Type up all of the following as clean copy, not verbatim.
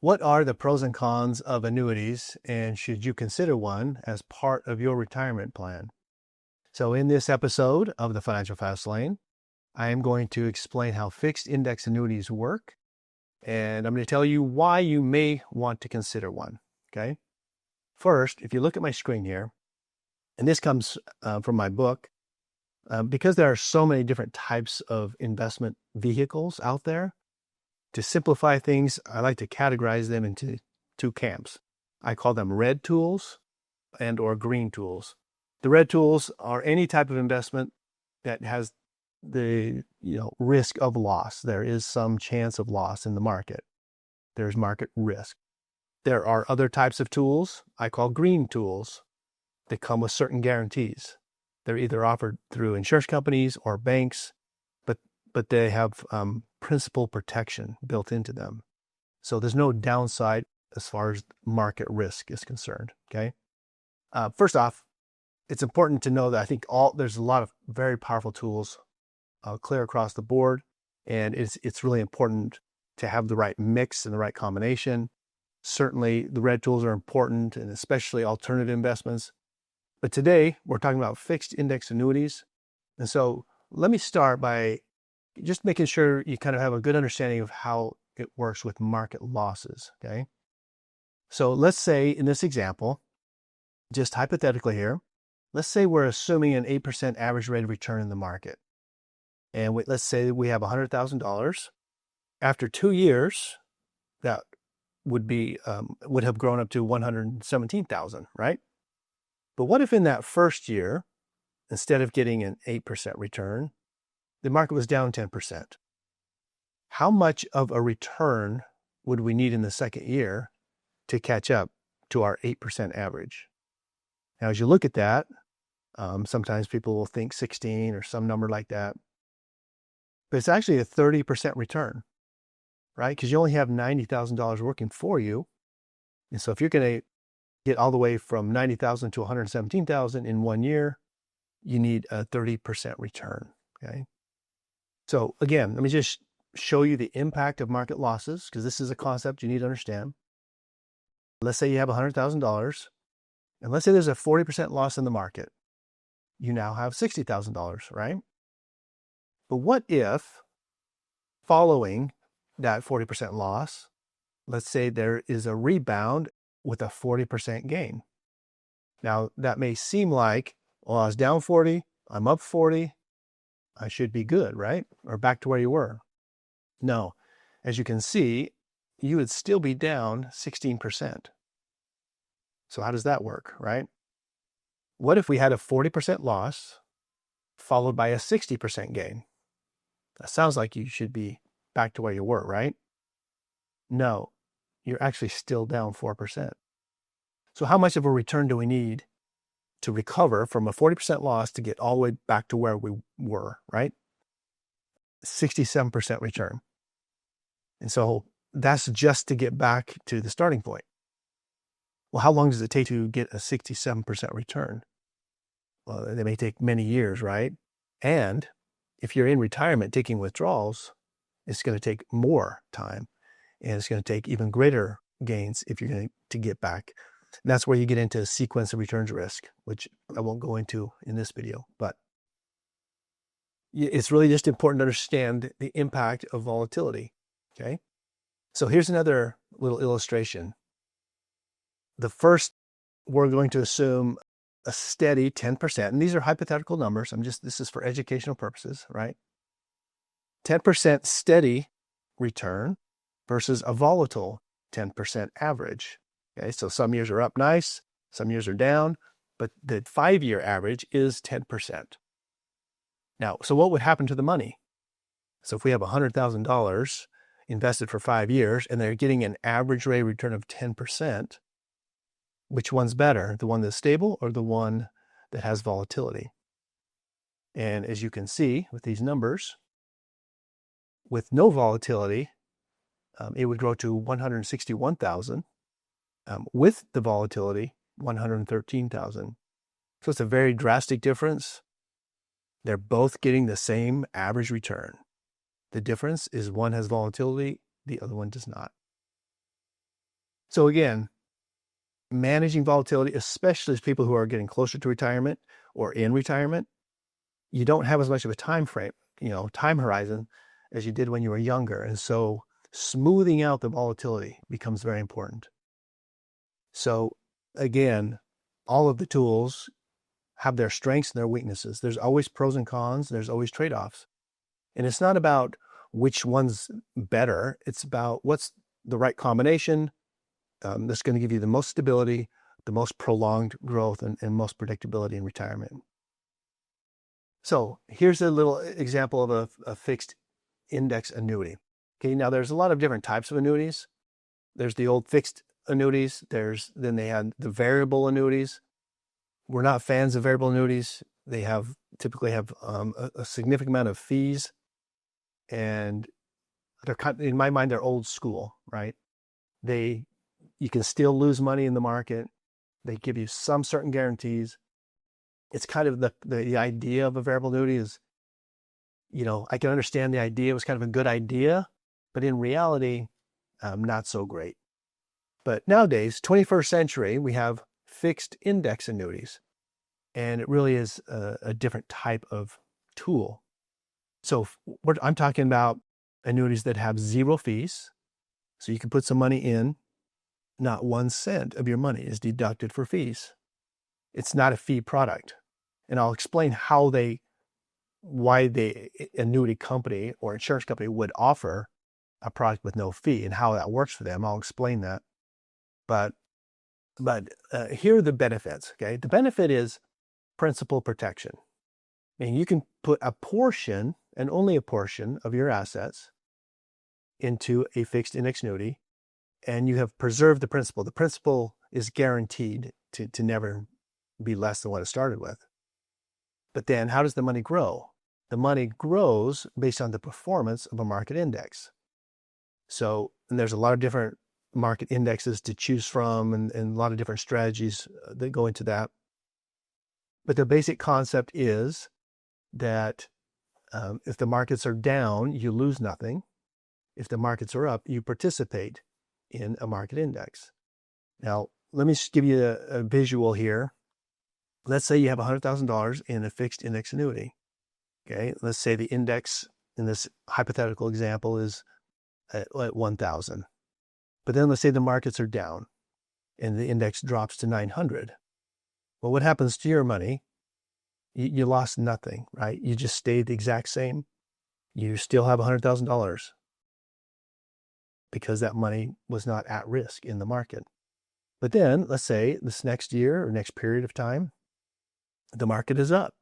What are the pros and cons of annuities, and should you consider one as part of your retirement plan? So in this episode of the Financial Fast Lane, I am going to explain how fixed index annuities work, and I'm going to tell you why you may want to consider one, okay? First, if you look at my screen here, and this comes from my book, because there are so many different types of investment vehicles out there, to simplify things, I like to categorize them into two camps. I call them red tools and or green tools. The red tools are any type of investment that has the risk of loss. There is some chance of loss in the market. There's market risk. There are other types of tools I call green tools that come with certain guarantees. They're either offered through insurance companies or banks, but they have principal protection built into them. So there's no downside as far as market risk is concerned, okay? First off, it's important to know that I think there's a lot of very powerful tools clear across the board, and it's really important to have the right mix and the right combination. Certainly, the red tools are important, and especially alternative investments. But today, we're talking about fixed index annuities. And so let me start by just making sure you kind of have a good understanding of how it works with market losses, okay? So let's say in this example, just hypothetically here, let's say we're assuming an 8% average rate of return in the market. And let's say we have $100,000. After 2 years, that would have grown up to $117,000, right? But what if in that first year, instead of getting an 8% return, the market was down 10%? How much of a return would we need in the second year to catch up to our 8% average? Now, as you look at that, sometimes people will think 16 or some number like that, but it's actually a 30% return, right? Because you only have $90,000 working for you. And so if you're going to get all the way from $90,000 to $117,000 in 1 year, you need a 30% return, okay? So again, let me just show you the impact of market losses, because this is a concept you need to understand. Let's say you have $100,000, and let's say there's a 40% loss in the market. You now have $60,000, right? But what if, following that 40% loss, let's say there is a rebound with a 40% gain? Now, that may seem like, well, I was down 40, I'm up 40, I should be good, right? Or back to where you were. No, as you can see, you would still be down 16%. So how does that work, right? What if we had a 40% loss followed by a 60% gain? That sounds like you should be back to where you were, right? No, you're actually still down 4%. So how much of a return do we need to recover from a 40% loss to get all the way back to where we were, right? 67% return. And so that's just to get back to the starting point. Well, how long does it take to get a 67% return? Well, they may take many years, right? And if you're in retirement taking withdrawals, it's going to take more time, and it's going to take even greater gains if you're going to get back. And that's where you get into sequence of returns risk, which I won't go into in this video, but it's really just important to understand the impact of volatility, okay? So here's another little illustration. The first, we're going to assume a steady 10%, and these are hypothetical numbers. This is for educational purposes, right? 10% steady return versus a volatile 10% average. Okay, so some years are up nice, some years are down, but the 5-year average is 10%. Now, so what would happen to the money? So if we have $100,000 invested for 5 years and they're getting an average rate of return of 10%, which one's better, the one that's stable or the one that has volatility? And as you can see with these numbers, with no volatility, it would grow to $161,000. With the volatility, $113,000. So it's a very drastic difference. They're both getting the same average return. The difference is one has volatility, the other one does not. So again, managing volatility, especially as people who are getting closer to retirement or in retirement, you don't have as much of a time frame, time horizon as you did when you were younger. And so smoothing out the volatility becomes very important. So again, all of the tools have their strengths and their weaknesses. There's always pros and cons. There's always trade-offs. And it's not about which one's better. It's about what's the right combination that's going to give you the most stability, the most prolonged growth, and most predictability in retirement. So here's a little example of a fixed index annuity. Okay, now there's a lot of different types of annuities. There's the old fixed annuities. Then they had the variable annuities. We're not fans of variable annuities. They typically have a significant amount of fees, and they're in my mind, they're old school, right? You can still lose money in the market. They give you some certain guarantees. It's kind of the idea of a variable annuity is, I can understand the idea. It was kind of a good idea, but in reality, not so great. But nowadays, 21st century, we have fixed index annuities, and it really is a different type of tool. So I'm talking about annuities that have zero fees. So you can put some money in, not 1 cent of your money is deducted for fees. It's not a fee product. And I'll explain why the annuity company or insurance company would offer a product with no fee and how that works for them. I'll explain that. But here are the benefits. Okay, the benefit is principal protection. I mean, you can put a portion and only a portion of your assets into a fixed index annuity, and you have preserved the principal. The principal is guaranteed to never be less than what it started with. But then how does the money grow? The money grows based on the performance of a market index. So, and there's a lot of different market indexes to choose from and a lot of different strategies that go into that. But the basic concept is that if the markets are down, you lose nothing. If the markets are up, you participate in a market index. Now, let me just give you a visual here. Let's say you have $100,000 in a fixed index annuity. Okay, let's say the index in this hypothetical example is at 1,000. But then let's say the markets are down and the index drops to 900. Well, what happens to your money? You lost nothing, right? You just stayed the exact same. You still have $100,000 because that money was not at risk in the market. But then let's say this next year or next period of time, the market is up.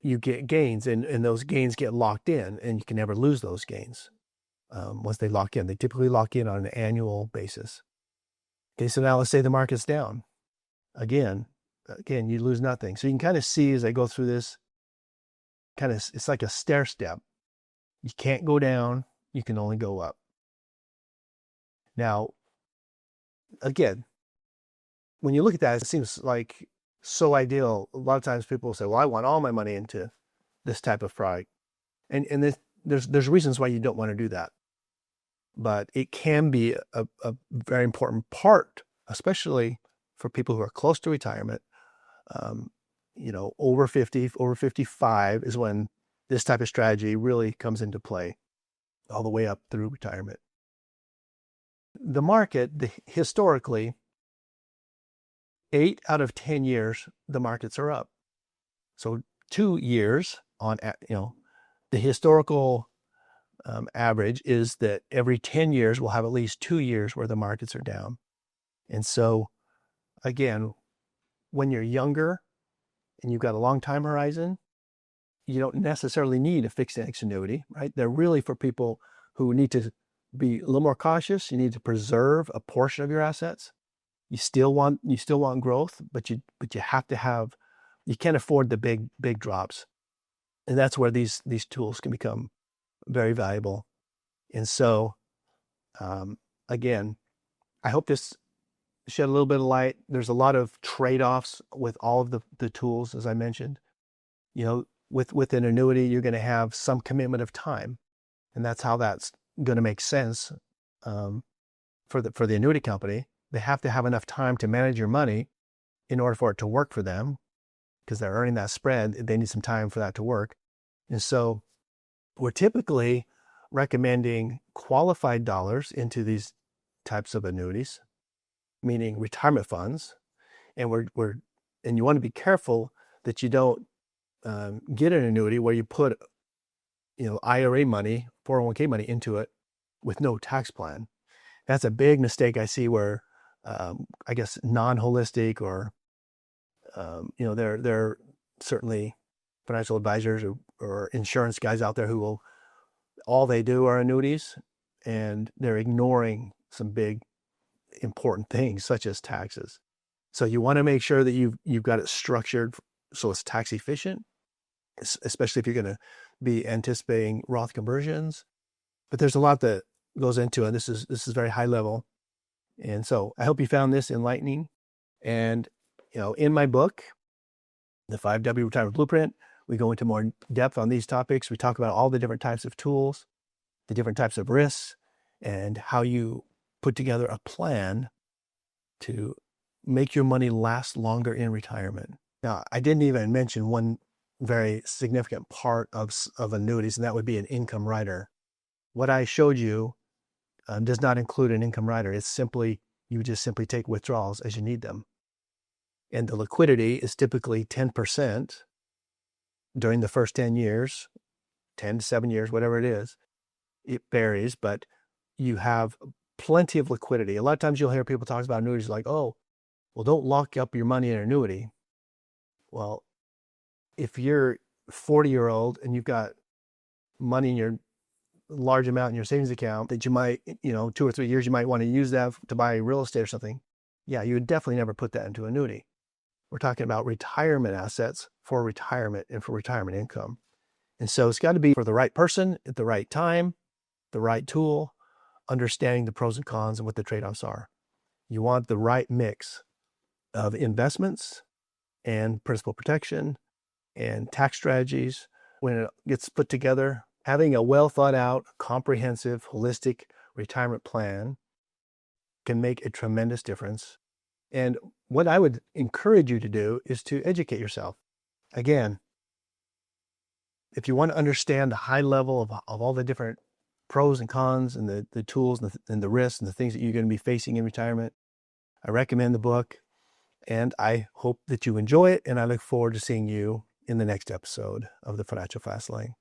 You get gains and those gains get locked in and you can never lose those gains. Once they lock in, they typically lock in on an annual basis. Okay, so now let's say the market's down. Again, you lose nothing. So you can kind of see as I go through this, it's like a stair step. You can't go down, you can only go up. Now, again, when you look at that, it seems like so ideal. A lot of times people will say, well, I want all my money into this type of product. And there's reasons why you don't want to do that. But it can be a very important part, especially for people who are close to retirement. Over 50, over 55 is when this type of strategy really comes into play all the way up through retirement. The market, historically, 8 out of 10 years, the markets are up. So 2 years on, the historical average is that every 10 years we'll have at least 2 years where the markets are down. And so, again, when you're younger and you've got a long time horizon, you don't necessarily need a fixed index annuity, right? They're really for people who need to be a little more cautious. You need to preserve a portion of your assets. You still want growth, but you have to have, you can't afford the big drops. And that's where these tools can become very valuable. And so, again, I hope this shed a little bit of light. There's a lot of trade-offs with all of the tools, as I mentioned. With an annuity, you're going to have some commitment of time, and that's how that's going to make sense. for the annuity company, they have to have enough time to manage your money in order for it to work for them, because they're earning that spread. They need some time for that to work. And so we're typically recommending qualified dollars into these types of annuities, meaning retirement funds. And and you want to be careful that you don't get an annuity where you put, IRA money, 401k money into it with no tax plan. That's a big mistake I see where, I guess, non-holistic or, there are certainly financial advisors or insurance guys out there who all they do are annuities, and they're ignoring some big important things such as taxes. So you want to make sure that you've got it structured so it's tax efficient, especially if you're going to be anticipating Roth conversions. But there's a lot that goes into it. This is very high level. And so I hope you found this enlightening. And, in my book, The 5W Retirement Blueprint, we go into more depth on these topics. We talk about all the different types of tools, the different types of risks, and how you put together a plan to make your money last longer in retirement. Now, I didn't even mention one very significant part of annuities, and that would be an income rider. What I showed you does not include an income rider. It's simply, you just simply take withdrawals as you need them. And the liquidity is typically 10% during the first 10 years, 10 to 7 years, whatever it is. It varies, but you have plenty of liquidity. A lot of times you'll hear people talk about annuities like, oh, well, don't lock up your money in an annuity. Well, if you're 40-year-old and you've got money in your large amount in your savings account that you might, 2 or 3 years, you might want to use that to buy real estate or something. Yeah, you would definitely never put that into an annuity. We're talking about retirement assets for retirement and for retirement income. And so it's got to be for the right person at the right time, the right tool, understanding the pros and cons and what the trade-offs are. You want the right mix of investments and principal protection and tax strategies. When it gets put together, having a well thought out, comprehensive, holistic retirement plan can make a tremendous difference. And what I would encourage you to do is to educate yourself. Again, if you want to understand the high level of all the different pros and cons and the tools and the risks and the things that you're going to be facing in retirement, I recommend the book, and I hope that you enjoy it, and I look forward to seeing you in the next episode of the Financial Fast Lane.